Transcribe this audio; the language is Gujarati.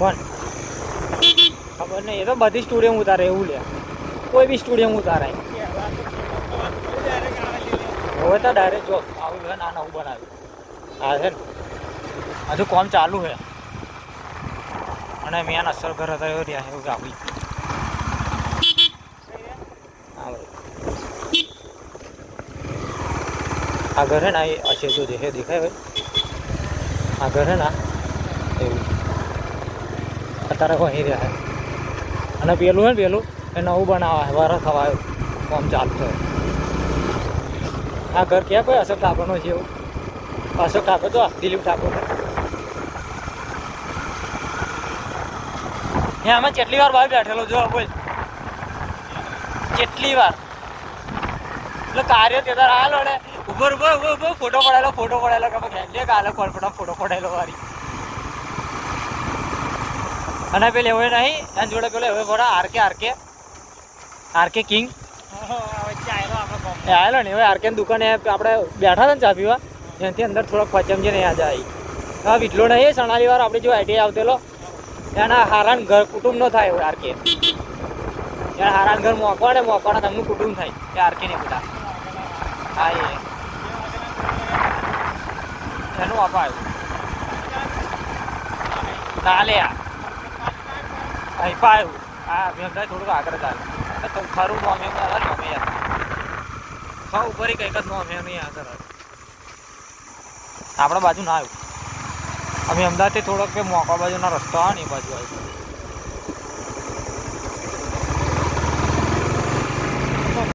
કોણ ખબર નહીં, એ તો બધી સ્ટુડિયમ ઉતારે એવું લે, કોઈ બી સ્ટુડિયમ ઉતારાય. હવે તો ડાયરેક્ટ જો આવું છે ને, આ નવું બનાવ્યું આ છે ને, હજુ કામ ચાલુ છે. અને મેં અસર ઘર હતા એવું રહ્યા એવું આપી. હા ભાઈ આ ઘર હે ને એ હશે જો દેખાય ભાઈ, આ ઘર હે ને એવું અત્યારે અહીં રહ્યા. અને પેલું હે ને પેલું એ નવું બનાવવા વરસ થવા આવ્યું, કામ ચાલુ થયું. આ ઘર ક્યાં કોઈ અશોક ઠાકોરનો છે એવું? અશોક ઠાકોર તો દિલીપ ઠાકોર. આમાં કેટલી વાર બહાર બેઠેલો જો બોલ, કેટલી વાર એટલે કાર્ય તે તાર હાલ વડે ઉભો ફોટો પડાયેલો કે કાલે ફોટો પડાયેલો વારી. અને પેલે હવે નહીં એની જોડે પેલો હવે ભરા આરકે કિંગ આવેલો ને હવે આરકે દુકાને આપણે બેઠા હતા ને ચા પીવા, એનાથી અંદર થોડોક પચમ છે ને યાદ આવી. હા વીટલો નહીં સણાલી વાર આપણે જો આઈટી આવતેલો એના હારાન ઘર કુટુંબ નો થાય હવે આરકે. એને હારાન ઘર મોકવાના તેમનું કુટુંબ થાય એ આરકે ને બધા. હા એનું આપા આવ્યું ના લે અહીં પા આવ્યું. હા મેં થોડુંક આગળ ચાલે તો ખરું નોમ એમ યાર ઉપર કંઈક જ નોમ એમ નહીં આગળ આપણા બાજુ ના આવ્યું. અમે અમદાવાદથી થોડોક મોકા બાજુના રસ્તો આવે ને એ બાજુ આવ્યું.